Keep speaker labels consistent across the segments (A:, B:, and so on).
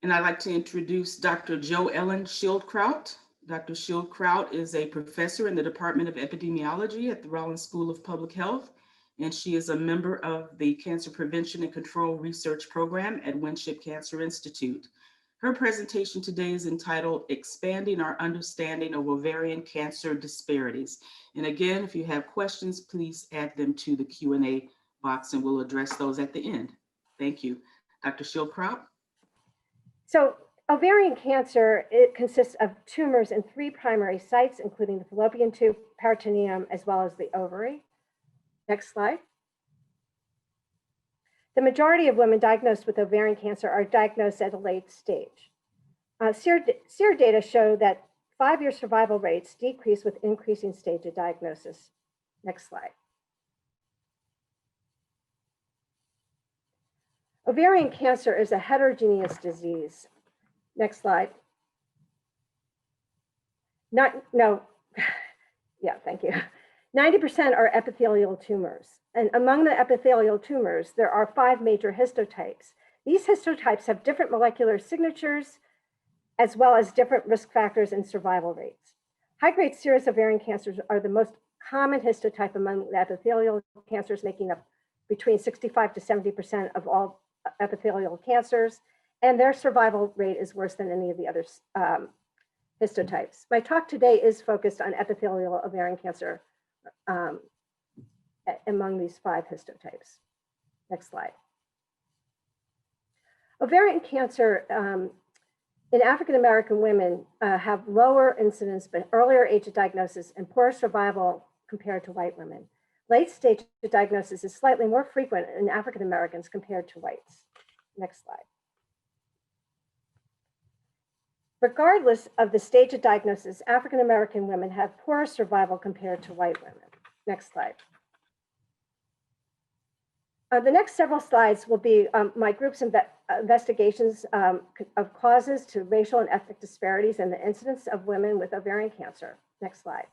A: And I'd like to introduce Dr. Joellen Schildkraut. Dr. Schildkraut is a professor in the Department of Epidemiology at the Rollins School of Public Health, and she is a member of the Cancer Prevention and Control Research Program at Winship Cancer Institute. Her presentation today is entitled Expanding Our Understanding of Ovarian Cancer Disparities. And again, if you have questions, please add them to the Q&A box and we'll address those at the end. Thank you. Dr. Schildkraut.
B: So ovarian cancer, it consists of tumors in 3 primary sites, including the fallopian tube, peritoneum, as well as the ovary. Next slide. The majority of women diagnosed with ovarian cancer are diagnosed at a late stage. SEER data show that 5-year survival rates decrease with increasing stage of diagnosis. Next slide. Ovarian cancer is a heterogeneous disease. Next slide. Thank you. 90% are epithelial tumors. And among the epithelial tumors, there are 5 major histotypes. These histotypes have different molecular signatures, as well as different risk factors and survival rates. High-grade serous ovarian cancers are the most common histotype among the epithelial cancers, making up between 65 to 70% of all epithelial cancers, and their survival rate is worse than any of the other histotypes. My talk today is focused on epithelial ovarian cancer among these 5 histotypes. Next slide. Ovarian cancer in African-American women have lower incidence, but earlier age of diagnosis and poorer survival compared to white women. Late stage diagnosis is slightly more frequent in African Americans compared to whites. Next slide. Regardless of the stage of diagnosis, African American women have poorer survival compared to white women. Next slide. The next several slides will be my group's investigations of causes to racial and ethnic disparities and the incidence of women with ovarian cancer. Next slide.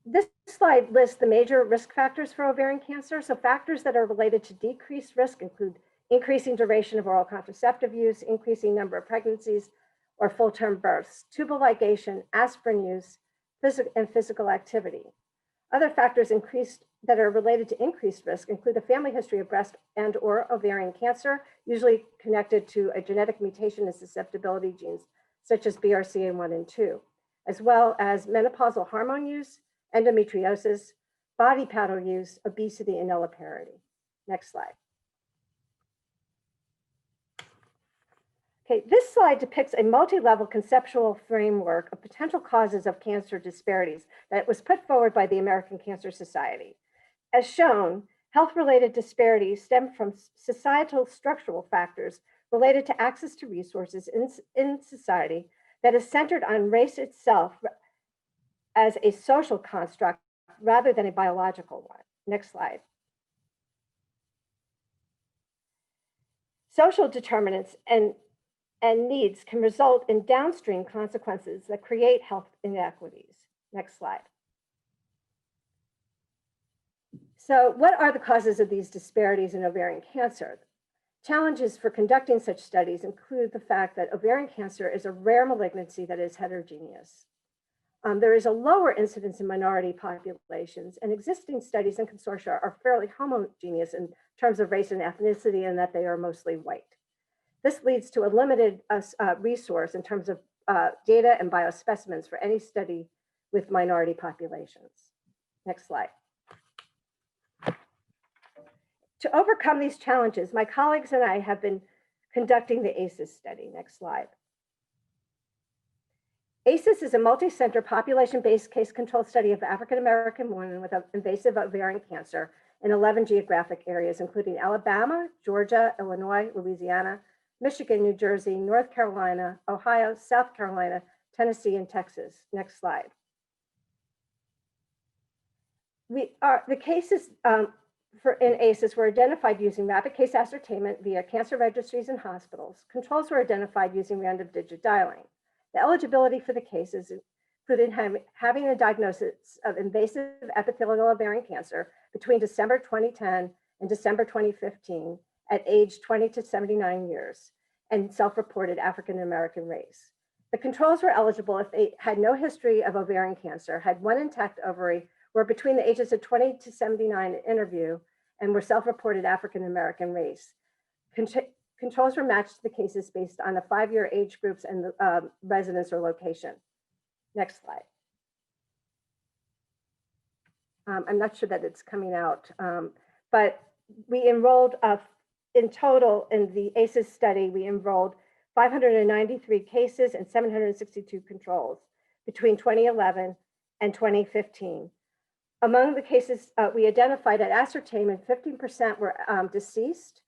B: This slide lists the major risk factors for ovarian cancer. So factors that are related to decreased risk include increasing duration of oral contraceptive use, increasing number of pregnancies or full-term births, tubal ligation, aspirin use, and physical activity. Other factors that are related to increased risk include a family history of breast and or ovarian cancer, usually connected to a genetic mutation in susceptibility genes, such as BRCA1 and 2, as well as menopausal hormone use, endometriosis, body powder use, obesity, and nulliparity. Next slide. Okay, this slide depicts a multi-level conceptual framework of potential causes of cancer disparities that was put forward by the American Cancer Society. As shown, health-related disparities stem from societal structural factors related to access to resources in society that is centered on race itself as a social construct rather than a biological one. Next slide. Social determinants and needs can result in downstream consequences that create health inequities. Next slide. So what are the causes of these disparities in ovarian cancer? Challenges for conducting such studies include the fact that ovarian cancer is a rare malignancy that is heterogeneous. There is a lower incidence in minority populations, and existing studies and consortia are fairly homogeneous in terms of race and ethnicity, and that they are mostly white. This leads to a limited resource in terms of data and biospecimens for any study with minority populations. Next slide. To overcome these challenges, my colleagues and I have been conducting the ACES study. Next slide. ACES is a multi-center population-based case-controlled study of African-American women with invasive ovarian cancer in 11 geographic areas, including Alabama, Georgia, Illinois, Louisiana, Michigan, New Jersey, North Carolina, Ohio, South Carolina, Tennessee, and Texas. Next slide. The cases in ACES were identified using rapid case ascertainment via cancer registries and hospitals. Controls were identified using random digit dialing. The eligibility for the cases included having a diagnosis of invasive epithelial ovarian cancer between December 2010 and December 2015 at age 20 to 79 years and self-reported African American race. The controls were eligible if they had no history of ovarian cancer, had one intact ovary, were between the ages of 20 to 79 at interview, and were self-reported African American race. Controls were matched to the cases based on the 5-year age groups and the residence or location. Next slide. I'm not sure that it's coming out, but we enrolled in total in the ACEs study, we enrolled 593 cases and 762 controls between 2011 and 2015. Among the cases we identified at ascertainment, 15% were deceased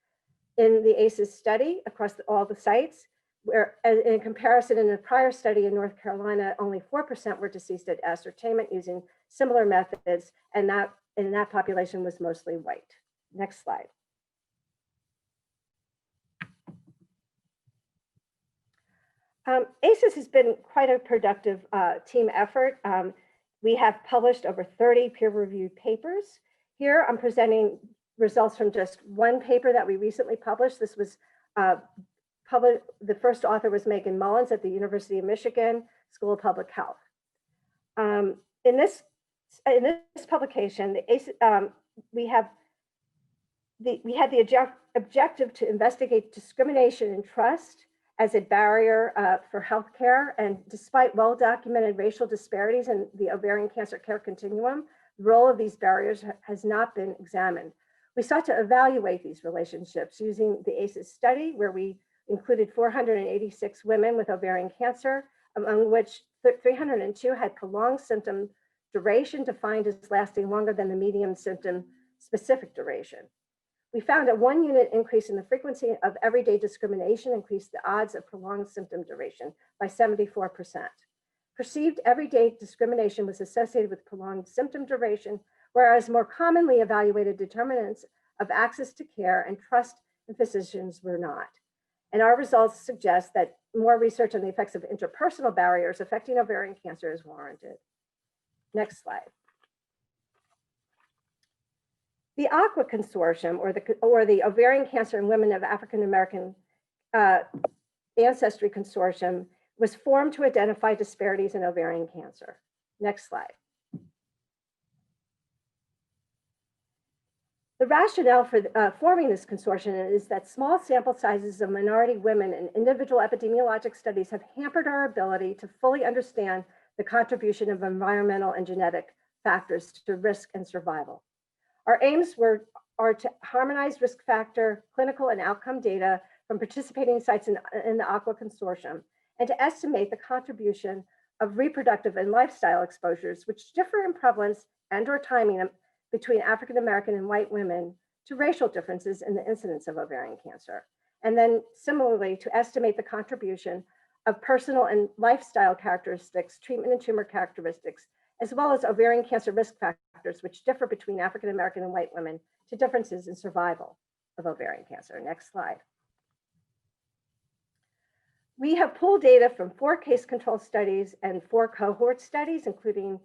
B: in the ACEs study across all the sites, where in comparison in a prior study in North Carolina, only 4% were deceased at ascertainment using similar methods, and that population was mostly white. Next slide. ACEs has been quite a productive team effort. We have published over 30 peer-reviewed papers. Here I'm presenting results from just one paper that we recently published. This was published, the first author was Megan Mullins at the University of Michigan School of Public Health. In this publication, we had the objective to investigate discrimination and trust as a barrier for healthcare. And despite well-documented racial disparities in the ovarian cancer care continuum, the role of these barriers has not been examined. We sought to evaluate these relationships using the ACEs study, where we included 486 women with ovarian cancer, among which 302 had prolonged symptom duration defined as lasting longer than the median symptom specific duration. We found a 1-unit increase in the frequency of everyday discrimination increased the odds of prolonged symptom duration by 74%. Perceived everyday discrimination was associated with prolonged symptom duration, whereas more commonly evaluated determinants of access to care and trust in physicians were not. And our results suggest that more research on the effects of interpersonal barriers affecting ovarian cancer is warranted. Next slide. The AQUA Consortium, or the Ovarian Cancer in Women of African American Ancestry Consortium, was formed to identify disparities in ovarian cancer. Next slide. The rationale for forming this consortium is that small sample sizes of minority women in individual epidemiologic studies have hampered our ability to fully understand the contribution of environmental and genetic factors to risk and survival. Our aims are to harmonize risk factor, clinical and outcome data from participating sites in the AQUA Consortium, and to estimate the contribution of reproductive and lifestyle exposures, which differ in prevalence and or timing between African American and white women, to racial differences in the incidence of ovarian cancer. And then similarly, to estimate the contribution of personal and lifestyle characteristics, treatment and tumor characteristics, as well as ovarian cancer risk factors, which differ between African American and white women, to differences in survival of ovarian cancer. Next slide. We have pooled data from 4 case control studies and 4 cohort studies, including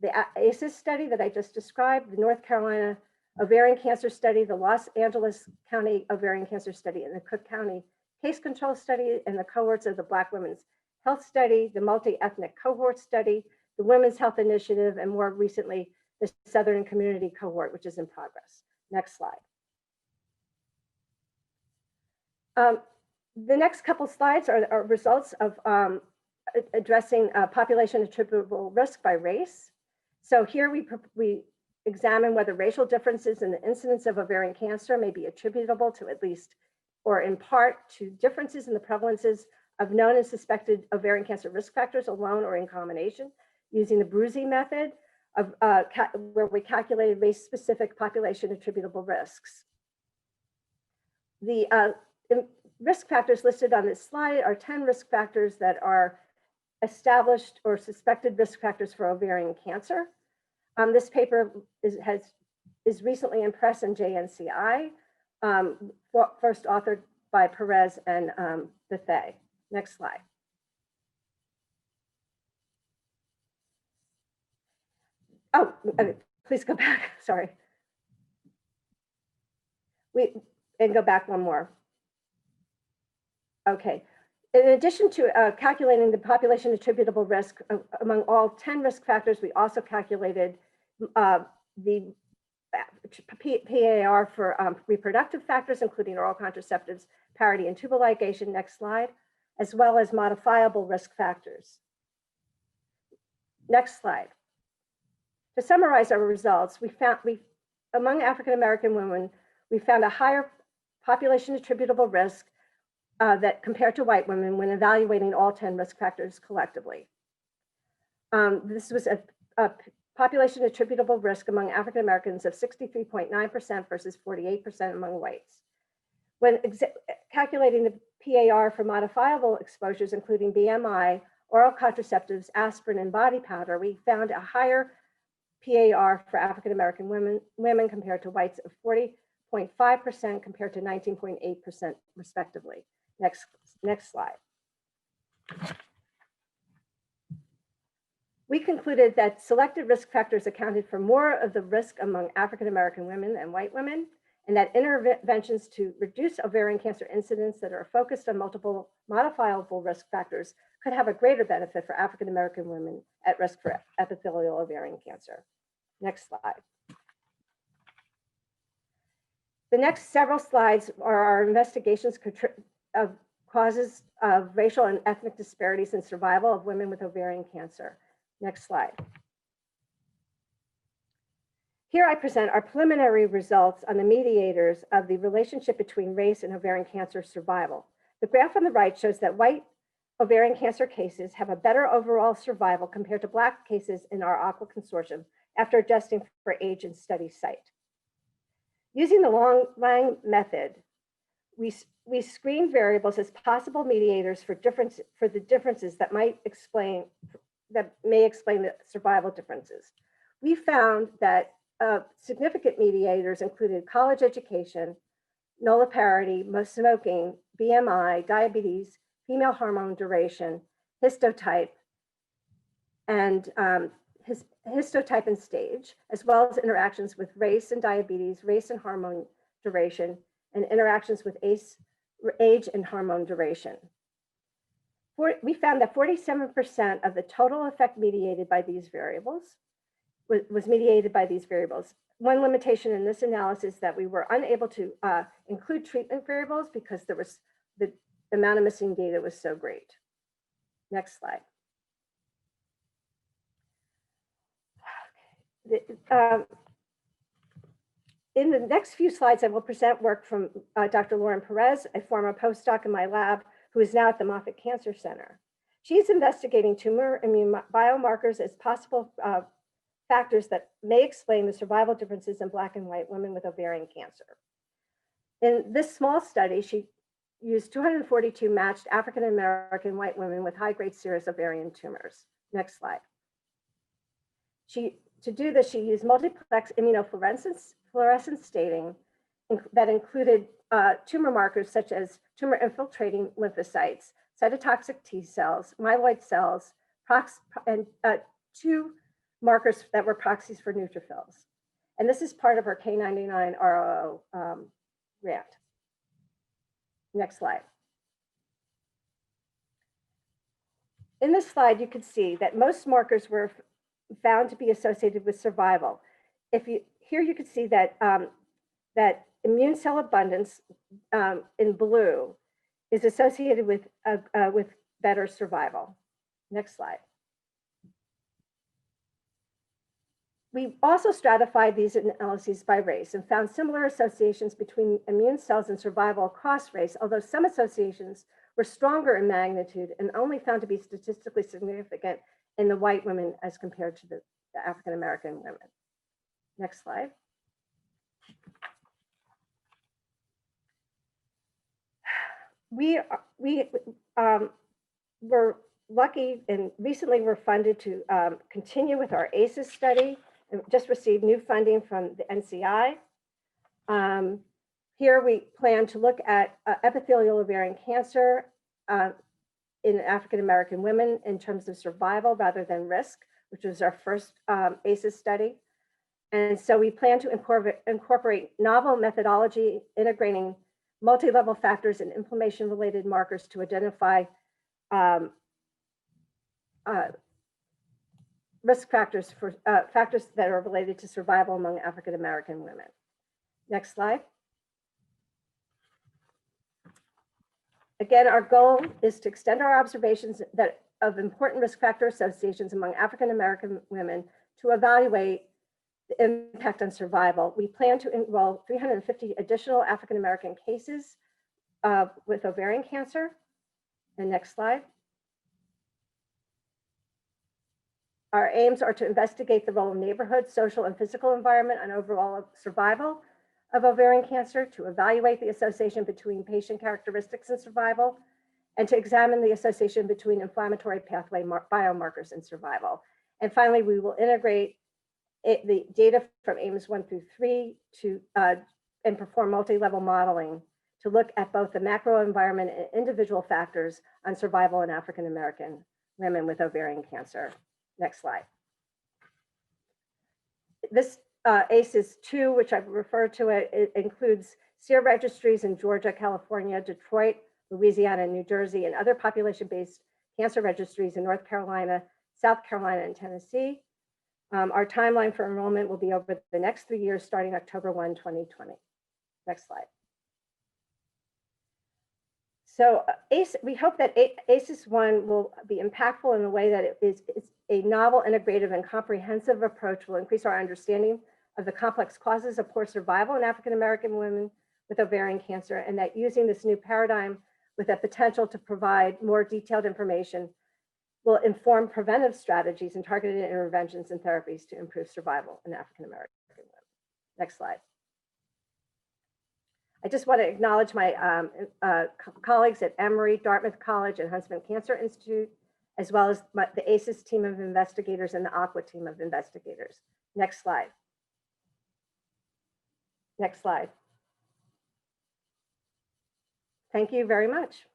B: the ACEs study that I just described, the North Carolina ovarian cancer study, the Los Angeles County ovarian cancer study, and the Cook County case control study, and the cohorts of the Black Women's Health Study, the multi-ethnic cohort study, the Women's Health Initiative, and more recently, the Southern Community cohort, which is in progress. Next slide. The next couple slides are results of addressing population attributable risk by race. So here we examine whether racial differences in the incidence of ovarian cancer may be attributable to at least, or in part, to differences in the prevalences of known and suspected ovarian cancer risk factors alone or in combination, using the Bruzy method of where we calculated race-specific population attributable risks. The risk factors listed on this slide are 10 risk factors that are established or suspected risk factors for ovarian cancer. This paper is recently in press in JNCI, first authored by Perez and Bethay. Next slide. Oh, please go back, sorry. and go back one more. Okay. In addition to calculating the population attributable risk among all 10 risk factors, we also calculated the PAR for reproductive factors, including oral contraceptives, parity, and tubal ligation. Next slide, as well as modifiable risk factors. Next slide. To summarize our results, among African American women, we found a higher population attributable risk that compared to white women when evaluating all 10 risk factors collectively. This was a population attributable risk among African Americans of 63.9% versus 48% among whites. When calculating the PAR for modifiable exposures, including BMI, oral contraceptives, aspirin, and body powder, we found a higher PAR for African American women compared to whites of 40.5% compared to 19.8% respectively. Next slide. We concluded that selected risk factors accounted for more of the risk among African American women and white women, and that interventions to reduce ovarian cancer incidence that are focused on multiple modifiable risk factors could have a greater benefit for African American women at risk for epithelial ovarian cancer. Next slide. The next several slides are our investigations of causes of racial and ethnic disparities in survival of women with ovarian cancer. Next slide. Here I present our preliminary results on the mediators of the relationship between race and ovarian cancer survival. The graph on the right shows that white ovarian cancer cases have a better overall survival compared to Black cases in our AQUA consortium after adjusting for age and study site. Using the long-Lang method, we screen variables as possible mediators for the differences that may explain the survival differences. We found that significant mediators included college education, nulliparity, most smoking, BMI, diabetes, female hormone duration, histotype, and histotype and stage, as well as interactions with race and diabetes, race and hormone duration, and interactions with age and hormone duration. We found that 47% of the total effect mediated by these variables was mediated by these variables. One limitation in this analysis that we were unable to include treatment variables because there was the amount of missing data was so great. Next slide. In the next few slides, I will present work from Dr. Lauren Perez, a former postdoc in my lab, who is now at the Moffitt Cancer Center. She's investigating tumor immune biomarkers as possible factors that may explain the survival differences in Black and white women with ovarian cancer. In this small study, she used 242 matched African American white women with high-grade serous ovarian tumors. Next slide. To do this, she used multiplex immunofluorescence staining that included tumor markers such as tumor infiltrating lymphocytes, cytotoxic T cells, myeloid cells, and two markers that were proxies for neutrophils. And this is part of her K99 ROO grant. Next slide. In this slide, you can see that most markers were found to be associated with survival. Here you can see that that immune cell abundance in blue is associated with better survival. Next slide. We also stratified these analyses by race and found similar associations between immune cells and survival across race, although some associations were stronger in magnitude and only found to be statistically significant in the white women as compared to the African American women. Next slide. We were lucky and recently were funded to continue with our ACEs study and just received new funding from the NCI. Here we plan to look at epithelial ovarian cancer in African American women in terms of survival rather than risk, which was our first ACEs study. And so we plan to incorporate novel methodology integrating multi-level factors and inflammation-related markers to identify risk factors for factors that are related to survival among African American women. Next slide. Again, our goal is to extend our observations of important risk factor associations among African American women to evaluate the impact on survival. We plan to enroll 350 additional African American cases with ovarian cancer. And next slide. Our aims are to investigate the role of neighborhood, social, and physical environment on overall survival of ovarian cancer, to evaluate the association between patient characteristics and survival, and to examine the association between inflammatory pathway biomarkers and survival. And finally, we will integrate the data from aims 1 through 3 and perform multi-level modeling to look at both the macro environment and individual factors on survival in African American women with ovarian cancer. Next slide. This ACEs 2, which I've referred to, it includes SEER registries in Georgia, California, Detroit, Louisiana, New Jersey, and other population-based cancer registries in North Carolina, South Carolina, and Tennessee. Our timeline for enrollment will be over the next 3 years, starting October 1, 2020. Next slide. So we hope that ACEs 1 will be impactful in a way that it is a novel, integrative, and comprehensive approach will increase our understanding of the complex causes of poor survival in African American women with ovarian cancer, and that using this new paradigm with a potential to provide more detailed information will inform preventive strategies and targeted interventions and therapies to improve survival in African American women. Next slide. I just want to acknowledge my colleagues at Emory, Dartmouth College, and Huntsman Cancer Institute, as well as the ACEs team of investigators and the AQUA team of investigators. Next slide. Next slide. Thank you very much.